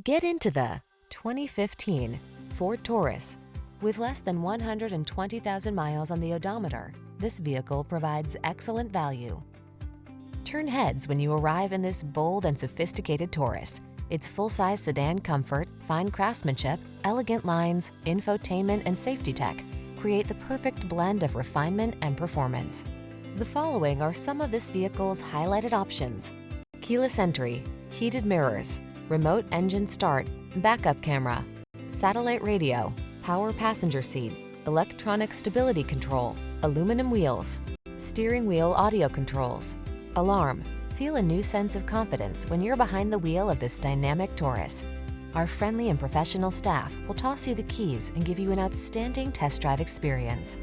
Get into the 2015 Ford Taurus. With less than 120,000 miles on the odometer, this vehicle provides excellent value. Turn heads when you arrive in this bold and sophisticated Taurus. Its full-size sedan comfort, fine craftsmanship, elegant lines, infotainment, and safety tech create the perfect blend of refinement and performance. The following are some of this vehicle's highlighted options: keyless entry, heated mirrors, remote engine start, backup camera, satellite radio, power passenger seat, electronic stability control, aluminum wheels, steering wheel audio controls, alarm. Feel a new sense of confidence when you're behind the wheel of this dynamic Taurus. Our friendly and professional staff will toss you the keys and give you an outstanding test drive experience.